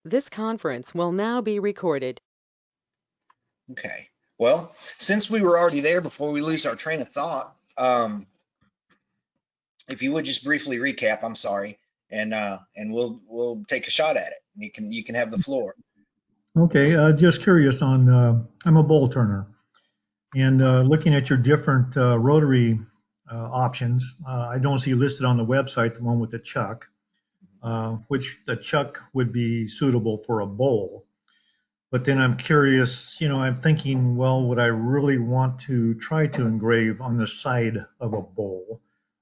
This conference will now be recorded. Okay. Well, since we were already there, before we lose our train of thought, if you would just briefly recap, I'm sorry, and we'll take a shot at it. You can have the floor. Okay, just curious on, I'm a bowl turner, and looking at your different rotary options, I don't see listed on the website the one with the chuck, which the chuck would be suitable for a bowl. But then I'm curious, I'm thinking, well, would I really want to try to engrave on the side of a bowl?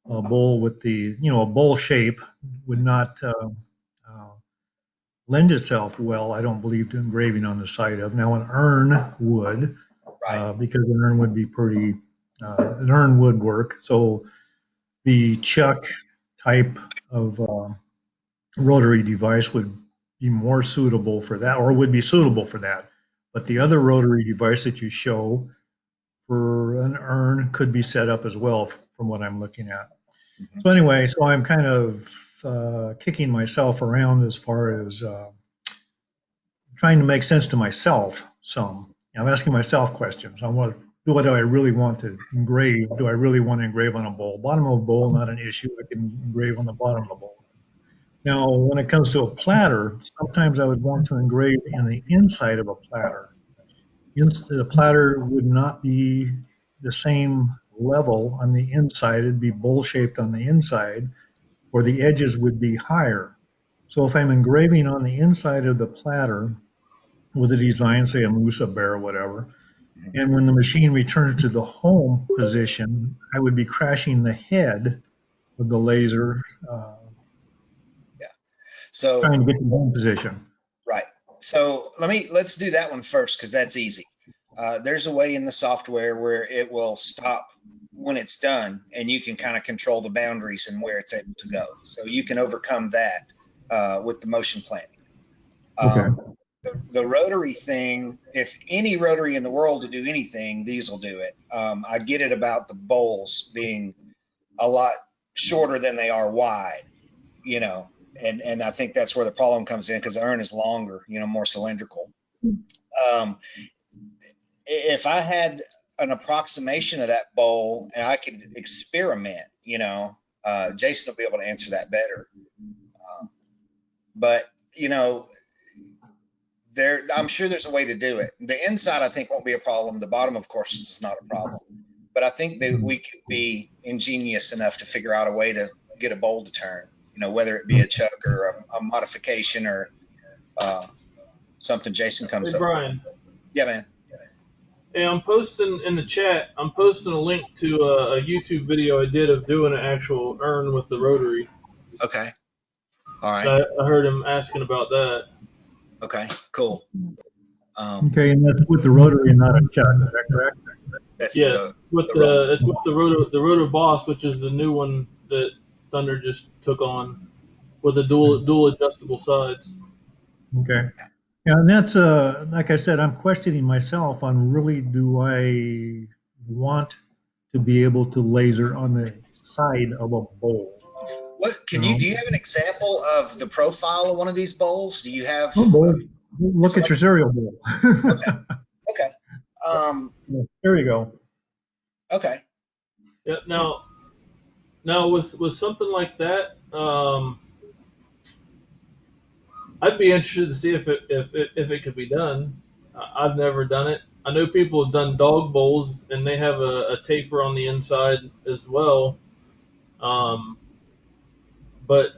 A bowl with the, a bowl shape would not lend itself well, I don't believe, to engraving on the side of. Now, an urn would, Right. because an urn would be pretty, an urn would work. So the chuck type of rotary device would be more suitable for that, or would be suitable for that. But the other rotary device that you show for an urn could be set up as well, from what I'm looking at. So anyway, so I'm kind of kicking myself around as far as trying to make sense to myself some. I'm asking myself questions on what do I really want to engrave? Do I really want to engrave on a bowl? Bottom of a bowl, not an issue. I can engrave on the bottom of the bowl. Now, when it comes to a platter, sometimes I would want to engrave in the inside of a platter. The platter would not be the same level on the inside. It'd be bowl-shaped on the inside, or the edges would be higher. So if I'm engraving on the inside of the platter with a design, say a moose, a bear, whatever, and when the machine returns to the home position, I would be crashing the head of the laser, Yeah. So trying to get to the home position. right. So let's do that one first because that's easy. There's a way in the software where it will stop when it's done, and you can kind of control the boundaries and where it's able to go. So you can overcome that with the motion planning. Okay. The rotary thing, if any rotary in the world to do anything, these will do it. I get it about the bowls being a lot shorter than they are wide, and I think that's where the problem comes in because the urn is longer, more cylindrical. If I had an approximation of that bowl and I could experiment, Jason will be able to answer that better. But I'm sure there's a way to do it. The inside, I think, won't be a problem. The bottom, of course, is not a problem. But I think that we could be ingenious enough to figure out a way to get a bowl to turn, whether it be a chuck or a modification or something Jason comes Hey, up Brian. with. Yeah, man. Hey, I'm posting in the chat. I'm posting a link to a YouTube video I did of doing an actual urn with the rotary. Okay. All right. I heard him asking about that. Okay. Cool. Okay, and that's with the rotary and not a chuck. Is that correct? That's Yes, it's with the Roto Boss, which is the new one that Thunder just took on, with the dual adjustable sides. Okay. Yeah, and that's like I said, I'm questioning myself on really do I want to be able to laser on the side of a bowl? What do you have an example of the profile of one of these bowls? Do you have? Bowl. Look at your cereal bowl. Okay. There you go. Okay. Yeah. Now with something like that, I'd be interested to see if it could be done. I've never done it. I know people have done dog bowls, and they have a taper on the inside as well. But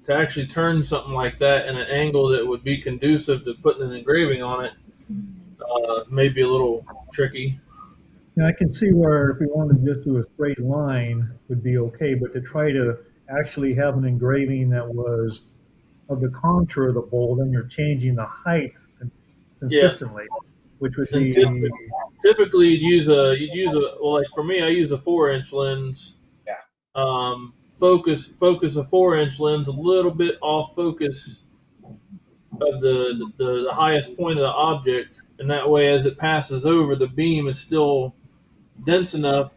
to actually turn something like that in an angle that would be conducive to putting an engraving on it may be a little tricky. Yeah, I can see where if we wanted to just do a straight line would be okay, but to try to actually have an engraving that was of the contour of the bowl, then you're changing the height consistently, which would be typically you'd use a well, like for me, I use a 4-inch lens. Yeah. Focus a 4-inch lens a little bit off focus of the highest point of the object, and that way, as it passes over, the beam is still dense enough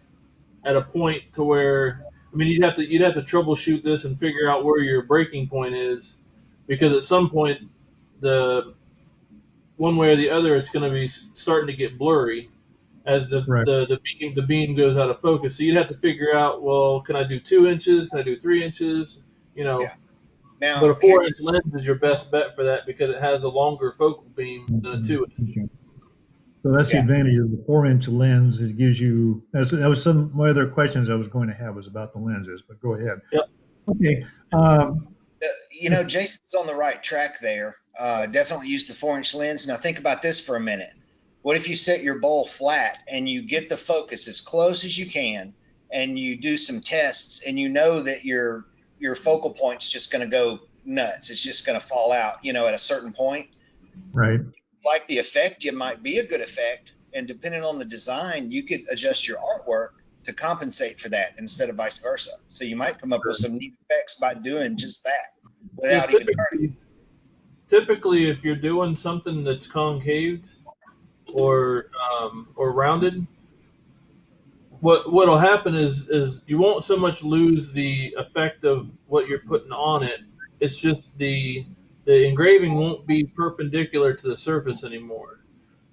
at a point to where, I mean, you'd have to troubleshoot this and figure out where your breaking point is. because at some point, the one way or the other, it's going to be starting to get blurry as Right. the beam goes out of focus. So you'd have to figure out, well, can I do 2 inches? Can I do 3 inches? You know, Yeah. but Now, a here, 4-inch lens is your best bet for that because it has a longer focal beam than a 2-inch. Okay. So that's the yeah. advantage of the 4-inch lens. It gives you, that was some of my other questions I was going to have was about the lenses, but go ahead. Yep. Okay. Um, Jason's on the right track there. Definitely use the 4-inch lens. Now think about this for a minute. What if you set your bowl flat and you get the focus as close as you can, and you do some tests, and you know that your focal point's just going to go nuts. It's just going to fall out, at a certain point. right. Like the effect, it might be a good effect, and depending on the design, you could adjust your artwork to compensate for that instead of vice versa. So you might come up with some neat effects by doing just that Yeah, without even turning. typically, if you're doing something that's concaved or rounded, what'll happen is you won't so much lose the effect of what you're putting on it. It's just the engraving won't be perpendicular to the surface anymore.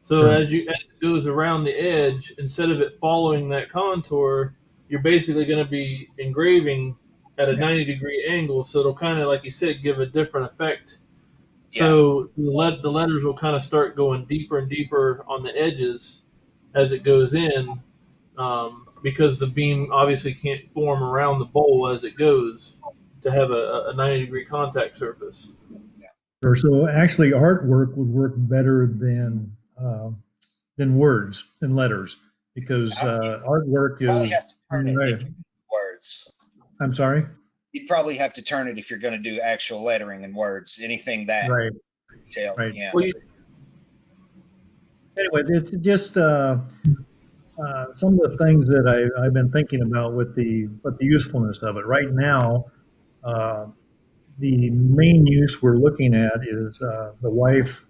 So Sure. as it goes around the edge, instead of it following that contour, you're basically going to be engraving at a Yeah, 90-degree angle. So it'll kind of, like you said, give a different effect. yeah, So the letters will kind of start going deeper and deeper on the edges as it goes in, because the beam obviously can't form around the bowl as it goes to have a 90-degree contact surface. Sure. So actually, artwork would work better than words and letters because you'd artwork probably is, have to turn it if right. you do words. I'm sorry. You'd probably have to turn it if you're going to do actual lettering and words, anything that Right. detailed. Right. Yeah. Well, Anyway, it's just some of the things that I've been thinking about with the usefulness of it. Right now, uh, the main use we're looking at is the wife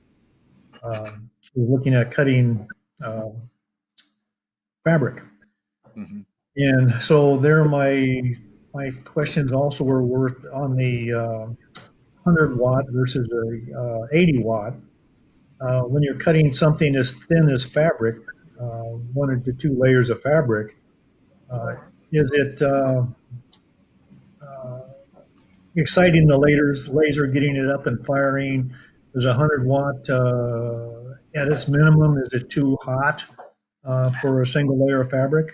is looking at cutting uh, fabric, Hmm. and so there my questions also were worth on the 100 watt versus a 80 watt. When you're cutting something as thin as fabric, 1 to 2 layers of fabric, uh, is it uh, exciting the laser getting it up and firing? Is 100 watt at its minimum? Is it too hot for a single layer of fabric?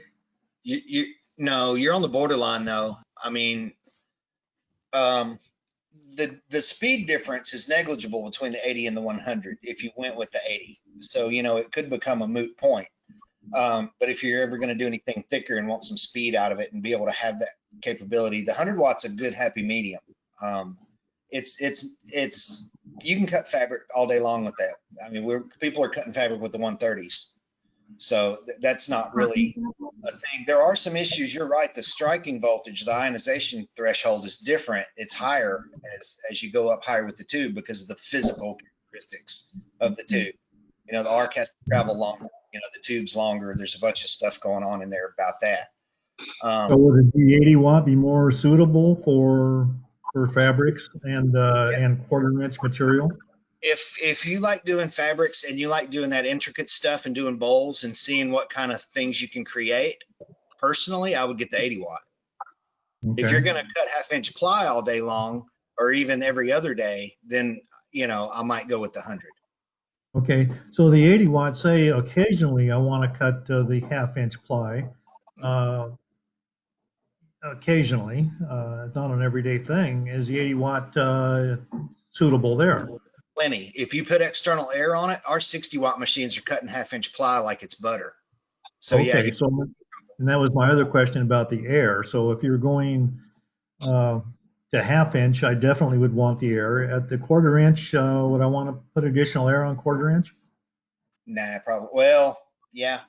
No, you're on the borderline though. I mean, um, the speed difference is negligible between the 80 and the 100 if you went with the 80. So, it could become a moot point. But if you're ever going to do anything thicker and want some speed out of it and be able to have that capability, the 100 watts a good happy medium. Um, it's you can cut fabric all day long with that. I mean, people are cutting fabric with the 130s, so that's not really a thing. There are some issues. You're right. The striking voltage, the ionization threshold is different. It's higher as you go up higher with the tube because of the physical characteristics of the tube. The arc has to travel longer. The tube's longer. There's a bunch of stuff going on in there about that. So would the 80 watt be more suitable for fabrics and 1/4 inch material? If you like doing fabrics and you like doing that intricate stuff and doing bowls and seeing what kind of things you can create, personally, I would get the 80 watt. If Okay. you're going to cut 1/2 inch ply all day long or even every other day, then I might go with the 100. Okay. So the 80 watt, say occasionally I want to cut the 1/2 inch ply. Uh, Occasionally, not an everyday thing. Is the 80 watt suitable there? Plenty. If you put external air on it, our 60 watt machines are cutting 1/2 inch ply like it's butter. So yeah, Okay. So, and that was my other question about the air. So if you're going uh, to 1/2 inch, I definitely would want the air. At the 1/4 inch, would I want to put additional air on 1/4 inch? nah, probably. Well, yeah.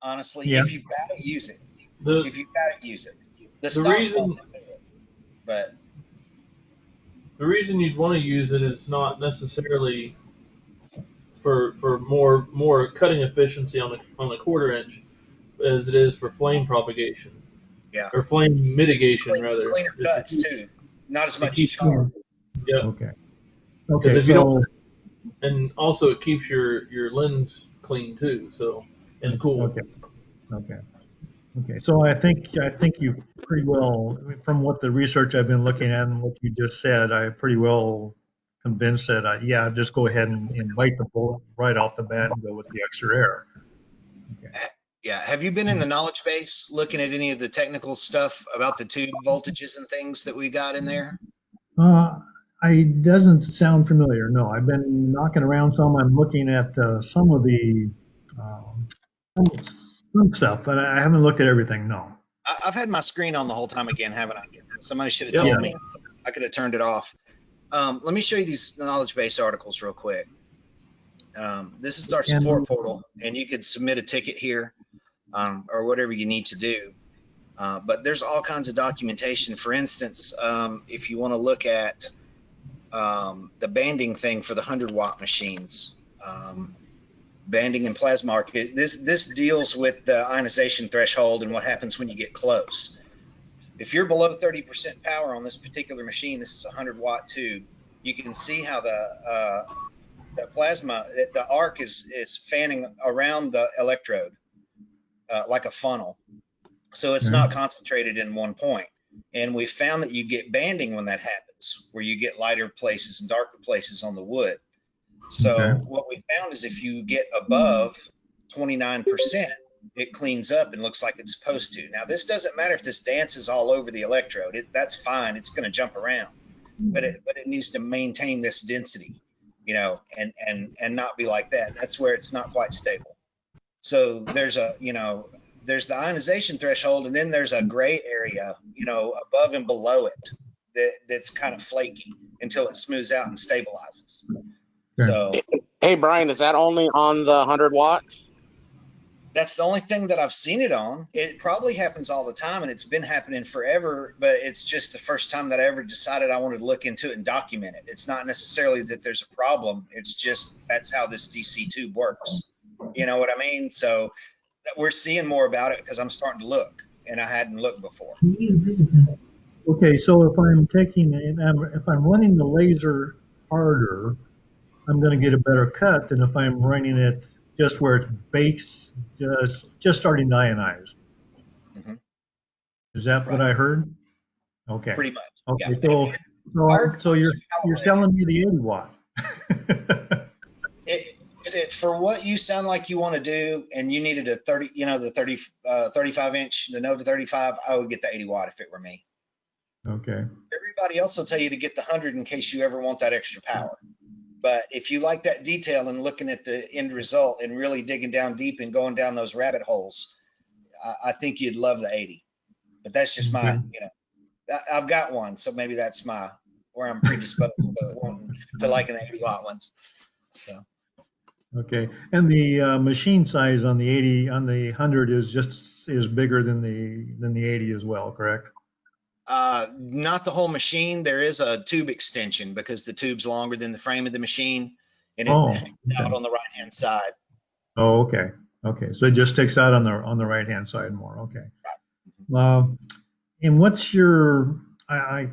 Honestly, Yeah. if you've got it, use it. the If you've got it, use it. The the stock won't reason do it, but the reason you'd want to use it is not necessarily for more cutting efficiency on the 1/4 inch as it is for flame propagation yeah, or flame mitigation rather. cleaner Is cuts too. Not as to much keep char. yeah. Okay. Okay, if you don't, so and also it keeps your lens clean too. So and cool. okay, okay, okay. So I think you pretty well, from what the research I've been looking at and what you just said, I pretty well convinced that yeah, just go ahead and bite the bullet right off the bat and go with the extra air. Okay. Yeah. Have you been in the knowledge base looking at any of the technical stuff about the tube voltages and things that we got in there? Uh, I doesn't sound familiar. No, I've been knocking around some. I'm looking at some of the um, some stuff, but I haven't looked at everything. No. I've had my screen on the whole time again, haven't I? Somebody should have Yep. told Yeah. me. I could have turned it off. Let me show you these knowledge base articles real quick. This is our support And portal, and you could submit a ticket here or whatever you need to do. But there's all kinds of documentation. For instance, if you want to look at the banding thing for the 100-watt machines, banding and plasma arc, this deals with the ionization threshold and what happens when you get close. If you're below 30% power on this particular machine, this is a 100-watt tube, you can see how the plasma, the arc is fanning around the electrode like a funnel. So it's okay, not concentrated in one point. And we found that you get banding when that happens, where you get lighter places and darker places on the wood. okay, So what we found is if you get above 29%, it cleans up and looks like it's supposed to. Now, this doesn't matter if this dances all over the electrode. That's fine. It's going to jump around, but it needs to maintain this density, and not be like that. That's where it's not quite stable. So there's there's the ionization threshold, and then there's a gray area, above and below it that's kind of flaky until it smooths out and stabilizes. okay. So Hey, Brian, is that only on the 100-watt? that's the only thing that I've seen it on. It probably happens all the time, and it's been happening forever, but it's just the first time that I ever decided I wanted to look into it and document it. It's not necessarily that there's a problem. It's just that's how this DC tube works. You know what I mean? So we're seeing more about it because I'm starting to look, and I hadn't looked before. New visitor. Okay, so if I'm running the laser harder, I'm going to get a better cut than if I'm running it just where it's base, just starting to ionize. Hmm. Is that what Right. I heard? Okay. Pretty much. Okay. Yeah. So Our so you're calibrated. selling me the 80 watt. For what you sound like you want to do, and you needed a 30, the 30, 35 inch, the Nova 35, I would get the 80 watt if it were me. Okay. Everybody else will tell you to get the 100 in case you ever want that extra power. But if you like that detail and looking at the end result and really digging down deep and going down those rabbit holes, I think you'd love the 80. But that's just my, I've got one, so maybe that's where I'm predisposed to liking the 80 watt ones. So. Okay. And the machine size on the 80 on the 100 is bigger than the 80 as well, correct? Not the whole machine. There is a tube extension because the tube's longer than the frame of the machine, and it Oh, hangs out okay. on the right hand side. Oh, okay. Okay. So it just sticks out on the right hand side more. Okay. And what's your I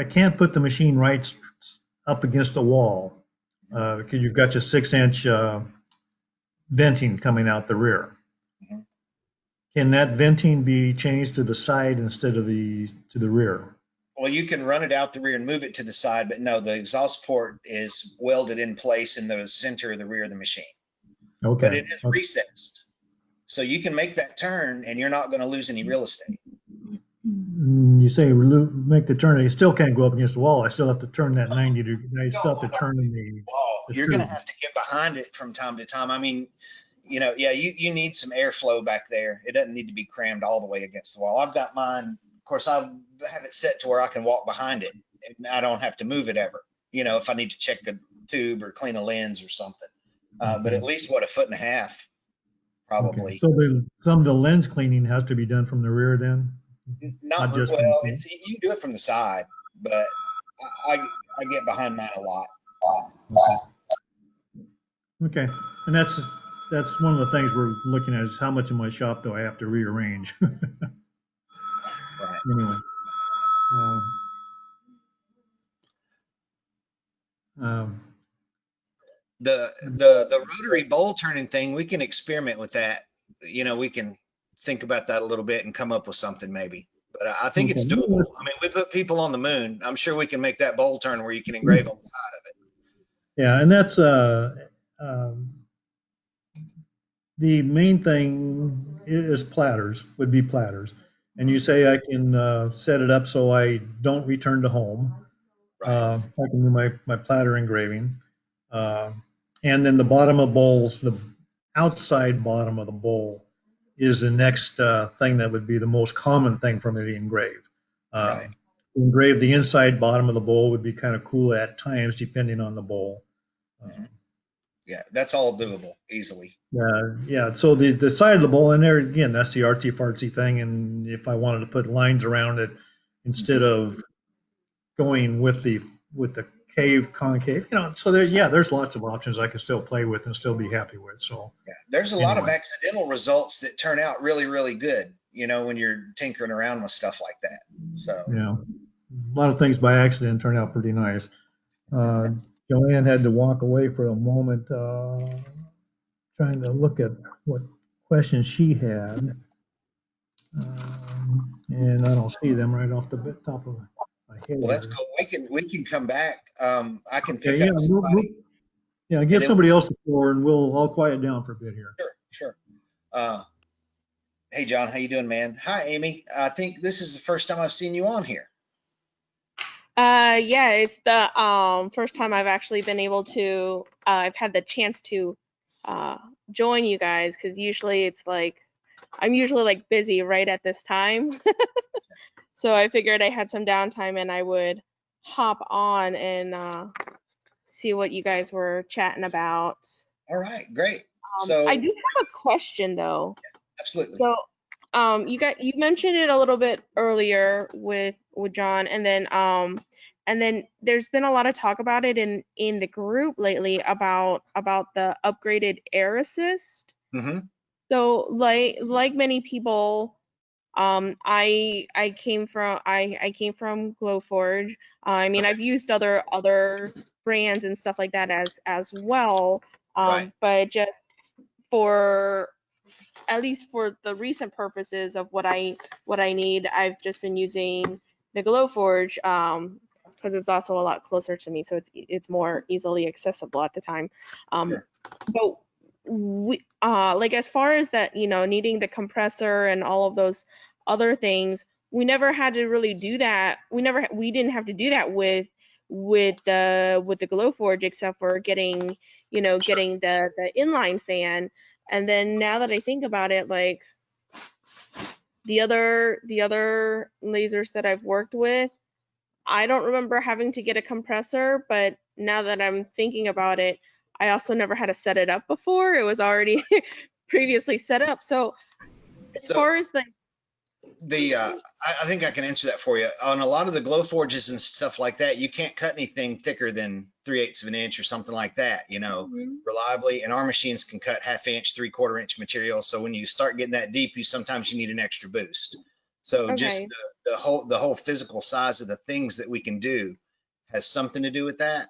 can't put the machine right up against the wall because you've got your 6-inch venting coming out the rear. Mm-hmm. Can that venting be changed to the side instead of to the rear? Well, you can run it out the rear and move it to the side, but no, the exhaust port is welded in place in the center of the rear of the machine. Okay. But it is recessed. So you can make that turn and you're not going to lose any real estate. You say make the turn. You still can't go up against the wall. I still have to turn that 90 degrees. I still have to turn in the You're going to tube. have to get behind it from time to time. I mean, you need some airflow back there. It doesn't need to be crammed all the way against the wall. I've got mine. Of course, I have it set to where I can walk behind it and I don't have to move it ever, if I need to check a tube or clean a lens or something. But at least, 1.5 feet, probably. Okay. So some of the lens cleaning has to be done from the rear then? Not just well, from the front? you can do it from the side, but I get behind mine a lot. Okay. And that's one of the things we're looking at is how much of my shop do I have to rearrange? Right. Anyway. Um, The rotary bowl turning thing, we can experiment with that. We can think about that a little bit and come up with something maybe. But I think okay. it's doable. I mean, we put people on the moon. I'm sure we can make that bowl turn where you can engrave on the side of it. Yeah, and that's um, the main thing is platters, would be platters. And you say I can set it up so I don't return to home. Right. I can do my platter engraving. Uh, and then the bottom of bowls, the outside bottom of the bowl is the next thing that would be the most common thing for me to engrave. Right. Engrave the inside bottom of the bowl would be kind of cool at times, depending on the bowl. Mhm. Yeah, that's all doable easily. Yeah. So the side of the bowl, and there again, that's the artsy fartsy thing. And if I wanted to put lines around it instead of going with the cave concave, so there's lots of options I can still play with and still be happy with. So Yeah. There's a lot of anyway, accidental results that turn out really, really good, when you're tinkering around with stuff like that. So, yeah, a lot of things by accident turn out pretty nice. Uh, Joanne had to walk away for a moment, trying to look at what questions she had. And I don't see them right off the top of my head well, that's here. cool. We can come back. I can Okay, pick yeah, up somebody yeah, and give then somebody else the floor, and I'll quiet down for a bit here. sure, sure. Uh, hey, John, how you doing, man? Hi, Amy. I think this is the first time I've seen you on here. Yeah, it's the first time I've actually been able to I've had the chance to uh join you guys, because usually it's like I'm usually like busy right at this time. So I figured I had some downtime and I would hop on and see what you guys were chatting about. All right, great. I So, do have a question though. absolutely. So you mentioned it a little bit earlier with John, and then there's been a lot of talk about it in the group lately about the upgraded air assist. Hmm. So like many people, I came from Glowforge. I mean, Okay. I've used other brands and stuff like that as well. Right. But just for at least for the recent purposes of what I need, I've just been using the Glowforge, because it's also a lot closer to me, so it's more easily accessible at the time. Um, Sure. but like as far as that, needing the compressor and all of those other things, we never had to really do that. We didn't have to do that with the Glowforge, except for getting the inline fan. And then now that I think about it, like the other lasers that I've worked with, I don't remember having to get a compressor, but now that I'm thinking about it, I also never had to set it up before. It was already previously set up. So as So far as the I think I can answer that for you. On a lot of the glow forges and stuff like that, you can't cut anything thicker than 3/8 of an inch or something like that, Mhm. reliably. And our machines can cut 1/2 inch, 3/4 inch material. So when you start getting that deep, sometimes you need an extra boost. So just Okay. the whole physical size of the things that we can do has something to do with that.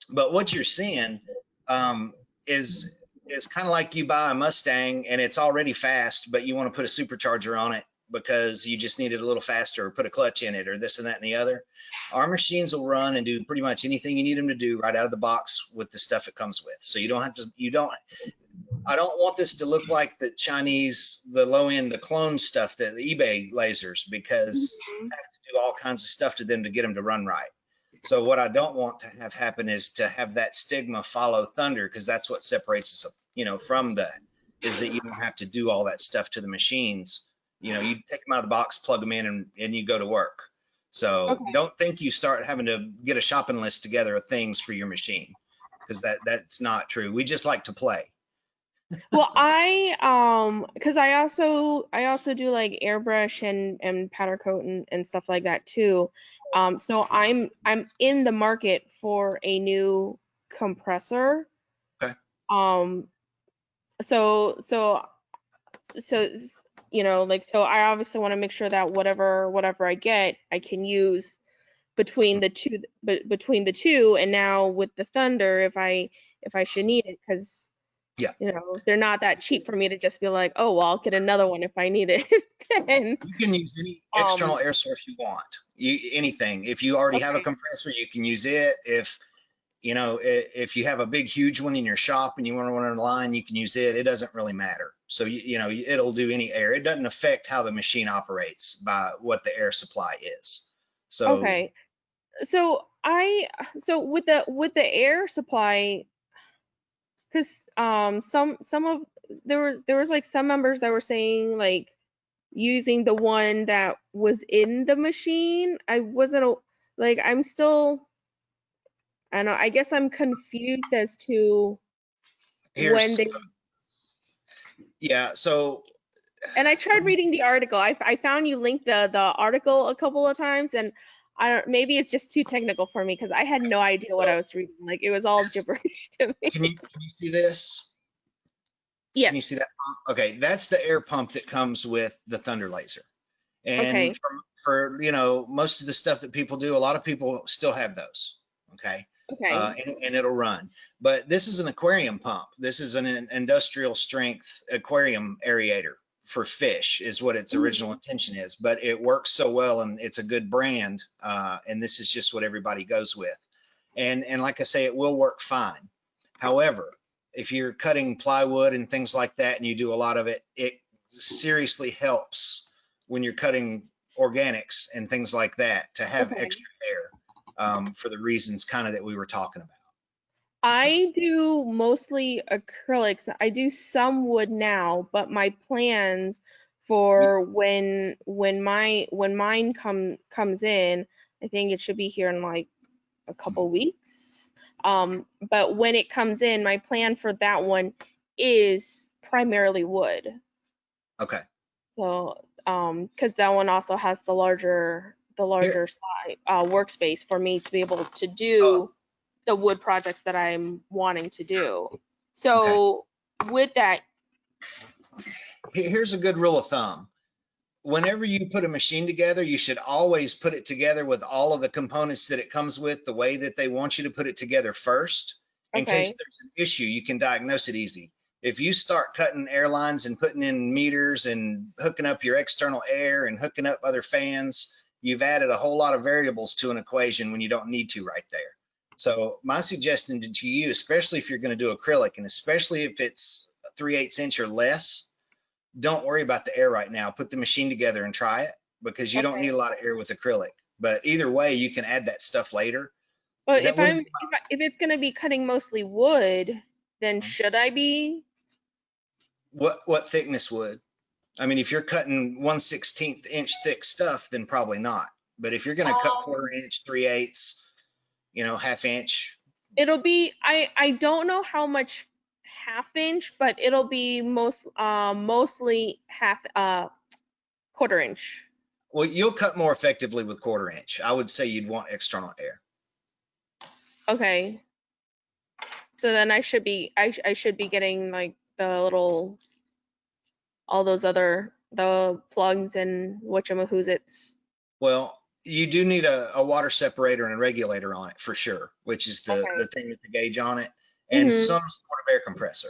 But what you're seeing um, is kind of like you buy a Mustang and it's already fast, but you want to put a supercharger on it because you just need it a little faster, or put a clutch in it, or this and that and the other. Our machines will run and do pretty much anything you need them to do right out of the box with the stuff it comes with. So you don't have to. You don't. I don't want this to look like the Chinese, the low end, the clone stuff, the eBay lasers, because you Mhm. have to do all kinds of stuff to them to get them to run right. So what I don't want to have happen is to have that stigma follow thunder, because that's what separates us, from that, is that you don't have to do all that stuff to the machines. You take them out of the box, plug them in, and you go to work. So Okay. don't think you start having to get a shopping list together of things for your machine, because that's not true. We just like to play. Well, because I also do like airbrush and powder coat and stuff like that too. So I'm in the market for a new compressor. Okay. Um, so like, so I obviously want to make sure that whatever I get, I can use between the two, between the two, and now with the Thunder, if I should need it, because Yeah. they're not that cheap for me to just be like, oh, well, I'll get another one if I need it. Then, You can use any external air source you want. Anything. If you already have a okay. compressor, you can use it. If if you have a big, huge one in your shop and you want to run a line, you can use it. It doesn't really matter. So, it'll do any air. It doesn't affect how the machine operates by what the air supply is. So, Okay. So with the air supply, because some of there was like some members that were saying like using the one that was in the machine. I wasn't like, I'm still, I don't know, I guess I'm confused as to when here's, they, yeah. So, and I tried reading the article. I found you linked the article a couple of times, and I don't, maybe it's just too technical for me because I had no idea what I was reading. Like, it was all gibberish to me. can you see this? Can you Yes. see that pump? Okay, that's the air pump that comes with the Thunder Laser. And Okay. for most of the stuff that people do, a lot of people still have those. Okay. Okay. And it'll run. But this is an aquarium pump. This is an industrial strength aquarium aerator for fish, is what its original intention is. But it works so well, and it's a good brand. And this is just what everybody goes with. And like I say, it will work fine. However, if you're cutting plywood and things like that, and you do a lot of it, it seriously helps when you're cutting organics and things like that to have Okay. extra air, for the reasons kind of that we were talking about. I do mostly acrylics. I do some wood now, but my plans for when mine comes in, I think it should be here in like a couple weeks. But when it comes in, my plan for that one is primarily wood. Okay. So, because that one also has the larger Here, side workspace for me to be able to oh, do the wood projects that I'm wanting to do. okay. So with that, Here's a good rule of thumb. Whenever you put a machine together, you should always put it together with all of the components that it comes with the way that they want you to put it together first. In case okay, there's an issue, you can diagnose it easy. If you start cutting airlines and putting in meters and hooking up your external air and hooking up other fans, you've added a whole lot of variables to an equation when you don't need to right there. So my suggestion to you, especially if you're going to do acrylic, and especially if it's 3/8 inch or less, don't worry about the air right now. Put the machine together and try it, because you don't need okay. a lot of air with acrylic. But either way, you can add that stuff later. But That wouldn't be if it's gonna be cutting mostly wood, then should I be? what thickness would. I mean, if you're cutting 1/16 inch thick stuff, then probably not. But if you're going to cut Um, 1/4 inch, 3/8, 1/2 inch, it'll be, I don't know how much half inch, but it'll be mostly half 1/4 inch. well, you'll cut more effectively with 1/4 inch. I would say you'd want external air. Okay. So then I should be getting like the little, all those other, the plugs and whatchamahoots. Well, you do need a water separator and a regulator on it for sure, which is the Okay. thing with the gauge on it, and Mm-hmm. some sort of air compressor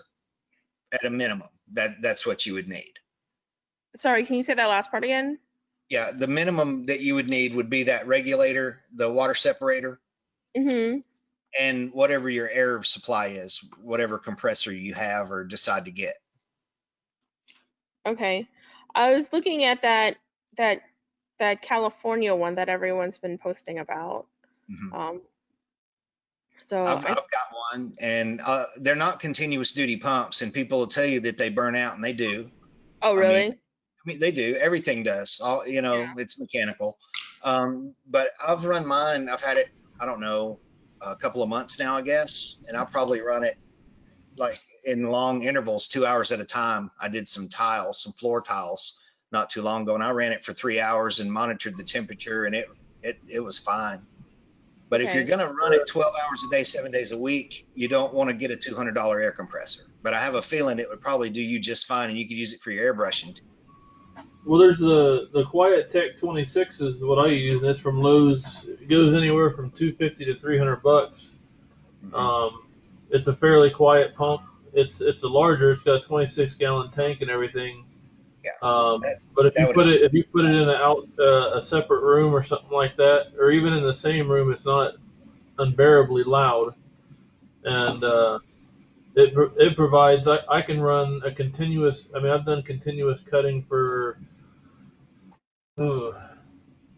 at a minimum. That's what you would need. Sorry, can you say that last part again? Yeah, the minimum that you would need would be that regulator, the water separator, Mm-hmm. and whatever your air supply is, whatever compressor you have or decide to get. Okay. I was looking at that that California one that everyone's been posting about. Mhm. Um, so I've got one, and they're not continuous duty pumps, and people will tell you that they burn out, and they do. oh, I mean, really? they do. Everything does. All Yeah. it's mechanical. But I've run mine. I've had it, I don't know, a couple of months now, I guess, and I'll probably run it like in long intervals, 2 hours at a time. I did some tiles, some floor tiles, not too long ago, and I ran it for 3 hours and monitored the temperature, and it was fine. But if you're Okay. going to run it 12 hours a day, 7 days a week, you don't want to get a $200 air compressor. But I have a feeling it would probably do you just fine, and you could use it for your airbrushing too. Well, there's the Quiet Tech 26 is what I use, and it's from Lowe's. It goes anywhere from $250 to $300. Um, it's a fairly quiet pump. It's a larger. It's got a 26-gallon tank and everything. Yeah. But if That you would put it in a separate room or something like that, or even in the same room, it's not unbearably loud, and it provides. I can run a continuous. I mean, I've done continuous cutting for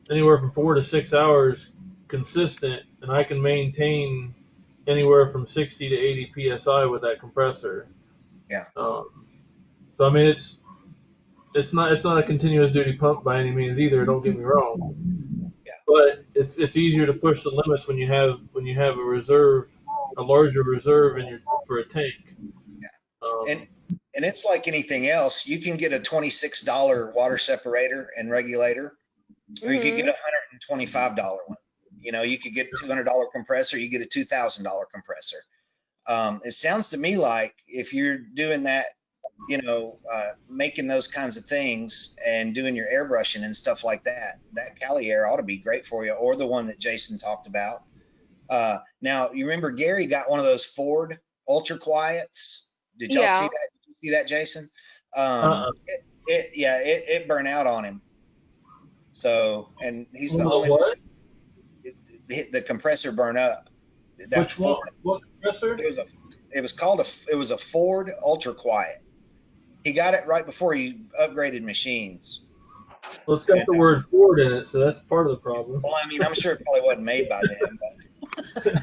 anywhere from 4 to 6 hours consistent, and I can maintain anywhere from 60 to 80 psi with that compressor. Yeah. So I mean, it's not a continuous duty pump by any means either. Don't get me wrong, Yeah. but it's easier to push the limits when you have a reserve, a larger reserve in your for a tank. And it's like anything else. You can get a $26 water separator and regulator, or you could get a $125 one. You know, you could get a $200 compressor, you get a $2,000 compressor. It sounds to me like if you're doing that, you know, making those kinds of things and doing your airbrushing and stuff like that, that Cali Air ought to be great for you, or the one that Jason talked about. Now, you remember Gary got one of those Ford Ultra Quiets. Did y'all see Yeah. that? Did you see that, Jason? Uh-uh. It burned out on him. So, and he's the Well, only what? one. The compressor burned up. That Which one? Ford, What compressor? it was a Ford Ultra Quiet. He got it right before he upgraded machines. Well, it's got And, the word Ford in it, so that's part of the problem. well, I mean, I'm sure it probably wasn't made by them, but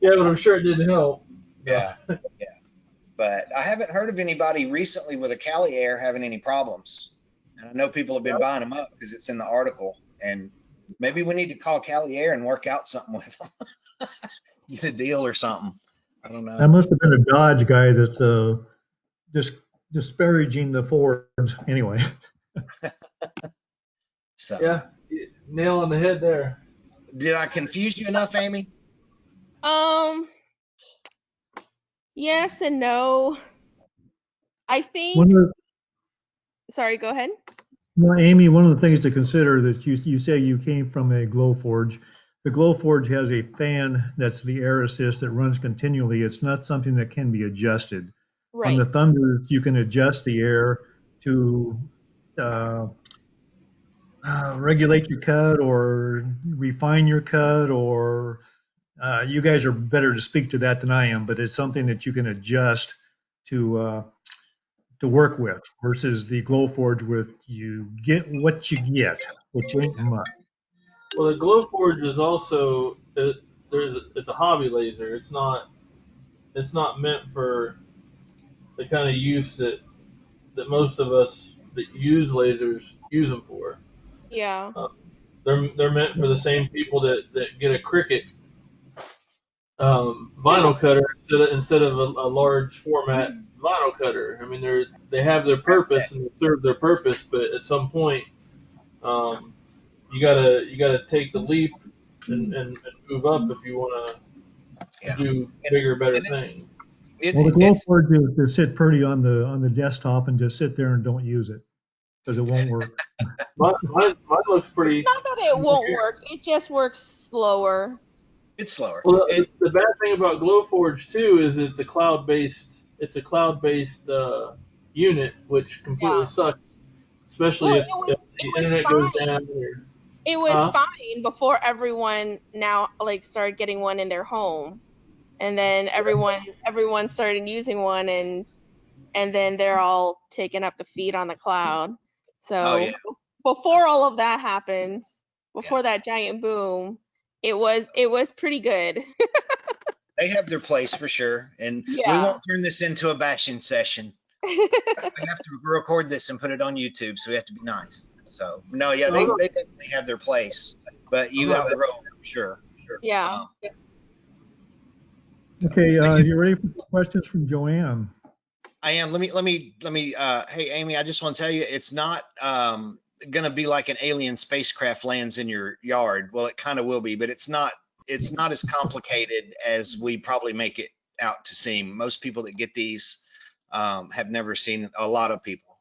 Yeah, but I'm sure it didn't help. yeah, yeah. But I haven't heard of anybody recently with a Cali Air having any problems. And I know people have been buying them up because it's in the article. And maybe we need to call Cali Air and work out something with them. Get a deal or something. I don't That know. must have been a Dodge guy that's just disparaging the Fords anyway. So, Yeah, nail on the head there. did I confuse you enough, Amy? Yes and no. I One think. of the, Sorry, go ahead. well, Amy, one of the things to consider that you say you came from a Glowforge. The Glowforge has a fan that's the air assist that runs continually. It's not something that can be adjusted. On Right. the Thunder, you can adjust the air to uh, regulate your cut or refine your cut, or you guys are better to speak to that than I am, but it's something that you can adjust to work with versus the Glowforge with you get what you get, which ain't much. Well, the Glowforge is also it's a hobby laser. It's not meant for the kind of use that most of us that use lasers use them for. Yeah. They're meant for the same people that get a Cricut vinyl cutter instead of a large format vinyl cutter. I mean, they have their purpose and they serve their purpose, but at some point, um, you gotta take the leap and move up if you want to Yeah. do bigger, better And things. Well, the it's Glowforge is to sit pretty on the desktop and just sit there and don't use it because it won't work. Mine looks pretty. Not that it won't work. It just works slower. slower. Well, the bad thing about Glowforge too is it's a cloud-based unit, which completely Yeah. sucks, Well, especially if it the was internet goes fine. down. Or, It was fine before everyone now like started getting one in their home, and then everyone started using one, and then they're all taking up the feed on the cloud. Oh yeah, So before all of that happens, yeah. before that giant boom, it was pretty good. They have their place for sure. And we Yeah. won't turn this into a bashing session. We have to record this and put it on YouTube, so we have to be nice. So no, yeah, they definitely have their place, but you outgrow them for sure. Yeah. Okay, you ready for questions from Joanne? I am. Let me. Hey, Amy, I just want to tell you, it's not going to be like an alien spacecraft lands in your yard. Well, it kind of will be, but it's not. It's not as complicated as we probably make it out to seem. Most people that get these have never seen. A lot of people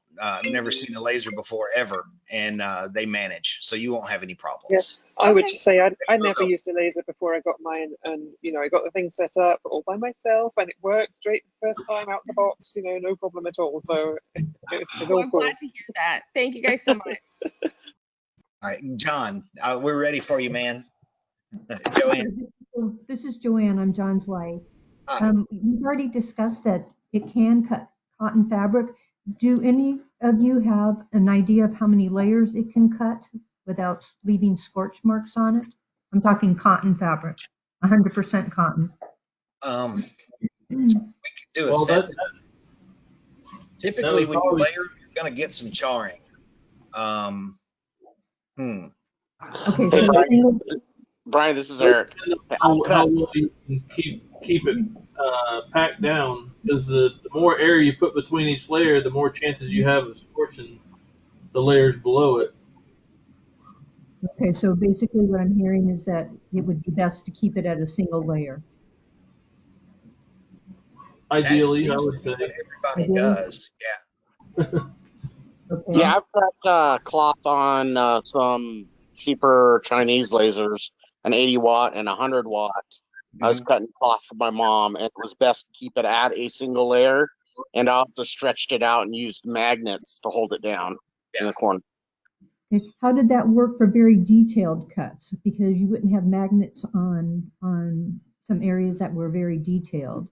never seen a laser before ever, and they manage, so you won't have any problems. Yes, I would Okay. just say I never used a laser before I got mine, and I got the thing set up all by myself, and it worked straight the first time out the box, no problem at all. So it's Well, all I'm cool. glad to hear that. Thank you guys so much. All right, John, we're ready for you, man. Joanne. This is Joanne. I'm John's wife. Hi. We've already discussed that it can cut cotton fabric. Do any of you have an idea of how many layers it can cut without leaving scorch marks on it? I'm talking cotton fabric, 100% cotton. We could do a Well, set. that Typically, would when you probably- layer, you're going to get some charring. Okay, Hey, so Brian, this is Eric. how well you can keep it packed down, because the more air you put between each layer, the more chances you have of scorching the layers below it. okay, so basically what I'm hearing is that it would be best to keep it at a single layer. Ideally, I That's would say. what everybody Ideally. does. Yeah. Okay. Yeah, I've got cloth on some cheaper Chinese lasers, an 80 watt and a 100 watt. I was cutting cloth for my mom, and it was best to keep it at a single layer, and I also stretched it out and used magnets to hold it down in the corner. Okay. How did that work for very detailed cuts? Because you wouldn't have magnets on some areas that were very detailed.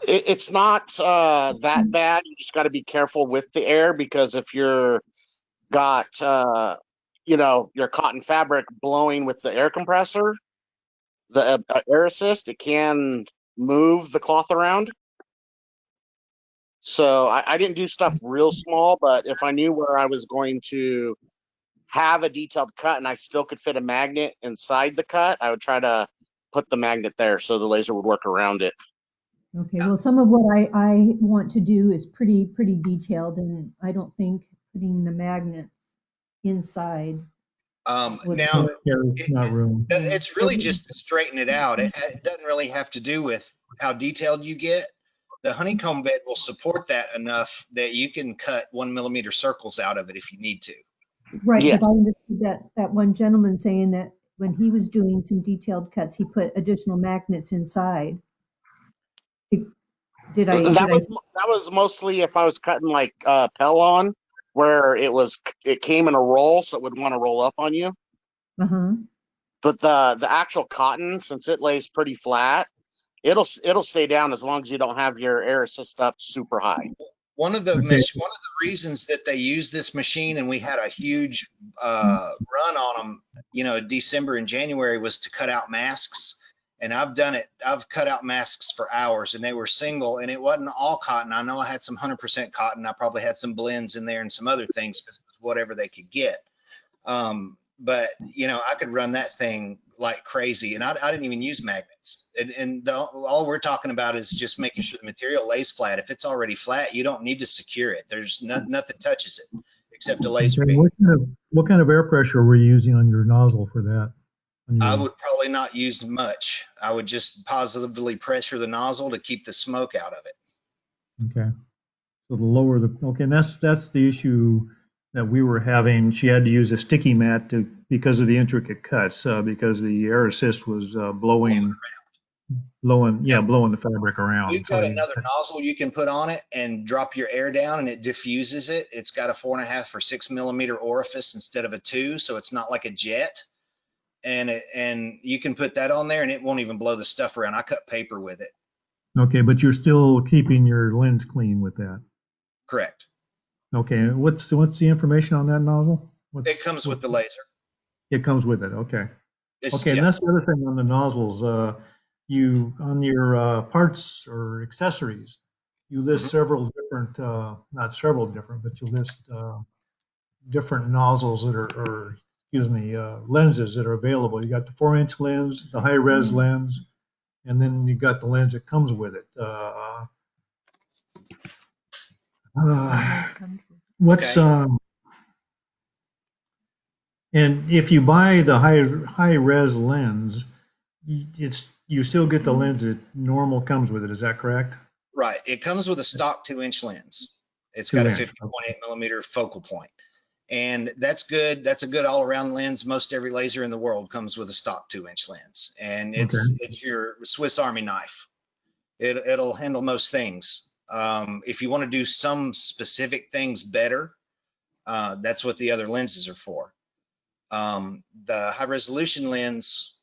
It's not that bad. You just got to be careful with the air, because if you're got your cotton fabric blowing with the air compressor, the air assist, it can move the cloth around. So I didn't do stuff real small, but if I knew where I was going to have a detailed cut and I still could fit a magnet inside the cut, I would try to put the magnet there so the laser would work around it. Okay, well, some of what I want to do is pretty detailed, and I don't think putting the magnets inside. would Now, work. There's not room. it's really just to straighten it out. It doesn't really have to do with how detailed you get. The honeycomb bed will support that enough that you can cut 1 millimeter circles out of it if you need to. Right, Yes. but I understood that one gentleman saying that when he was doing some detailed cuts, he put additional magnets inside. Did I? That was mostly if I was cutting like Pellon, where it came in a roll, so it would want to roll up on you. Uh-huh. But the actual cotton, since it lays pretty flat, it'll stay down as long as you don't have your air assist up super high. One of the Okay. reasons that they use this machine, and we had a huge run on them, December and January, was to cut out masks. And I've done it. I've cut out masks for hours, and they were single, and it wasn't all cotton. I know I had some 100% cotton. I probably had some blends in there and some other things because it was whatever they could get. But I could run that thing like crazy, and I didn't even use magnets. And all we're talking about is just making sure the material lays flat. If it's already flat, you don't need to secure it. There's nothing touches it except a laser Okay, beam. what kind of air pressure were you using on your nozzle for that? I would probably not use much. I would just positively pressure the nozzle to keep the smoke out of it. Okay. So the lower okay, and that's the issue that we were having. She had to use a sticky mat because of the intricate cuts, because the air assist was blowing the fabric around. We've got another nozzle you can put on it and drop your air down, and it diffuses it. It's got a 4.5 or 6 millimeter orifice instead of a 2, so it's not like a jet. And you can put that on there, and it won't even blow the stuff around. I cut paper with it. Okay, but you're still keeping your lens clean with that. Correct. Okay, what's the information on that nozzle? It comes with the laser. It comes with it. Okay. It's, Okay, and that's the other thing on the nozzles. You on your parts or accessories, you list several different, not several different, but you list different nozzles that are, lenses that are available. You got the 4-inch lens, the high-res lens, and then you got the lens that comes with it. What's and if you buy the high-res lens, you still get the lens that normal comes with it. Is that correct? right. It comes with a stock 2-inch lens. It's got a 2-inch. 50.8 millimeter focal point. And that's good. That's a good all around lens. Most every laser in the world comes with a stock 2-inch lens, and it's your Swiss Army knife. It'll handle most things. If you want to do some specific things better, that's what the other lenses are for. The high resolution lens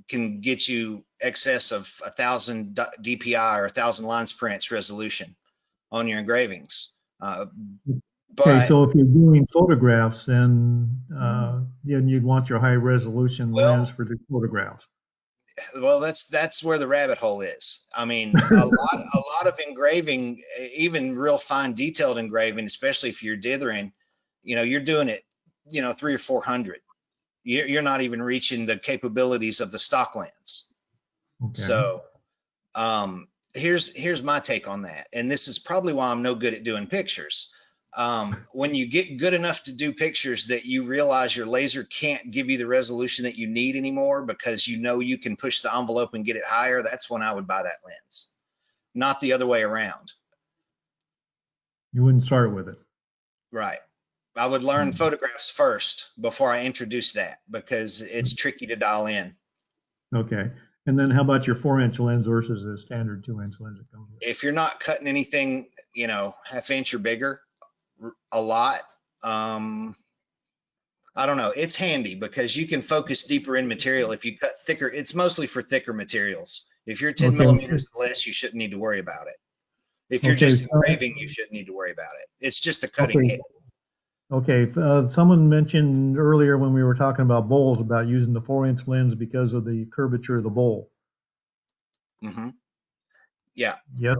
can get you excess of 1,000 DPI or 1,000 lines per inch resolution on your engravings. Okay, But so if you're doing photographs, then you'd want your high resolution lens for the photographs. well, that's where the rabbit hole is. I mean, a lot of engraving, even real fine detailed engraving, especially if you're dithering, you're doing it, 300 or 400. You're not even reaching the capabilities of the stock lens. Okay. So here's my take on that, and this is probably why I'm no good at doing pictures. When you get good enough to do pictures that you realize your laser can't give you the resolution that you need anymore because you can push the envelope and get it higher, that's when I would buy that lens, not the other way around. You wouldn't start with it. Right. I would learn photographs first before I introduce that because it's tricky to dial in. Okay. And then how about your 4-inch lens versus a standard 2-inch lens that comes with? If you're not cutting anything, half inch or bigger a lot, I don't know. It's handy because you can focus deeper in material. If you cut thicker, it's mostly for thicker materials. If you're 10 millimeters or less, you shouldn't need to worry about it. If you're just engraving, you shouldn't need to worry about it. It's just a cutting head. Okay. Someone mentioned earlier when we were talking about bowls about using the 4-inch lens because of the curvature of the bowl. Mm-hmm. Yeah. Yes.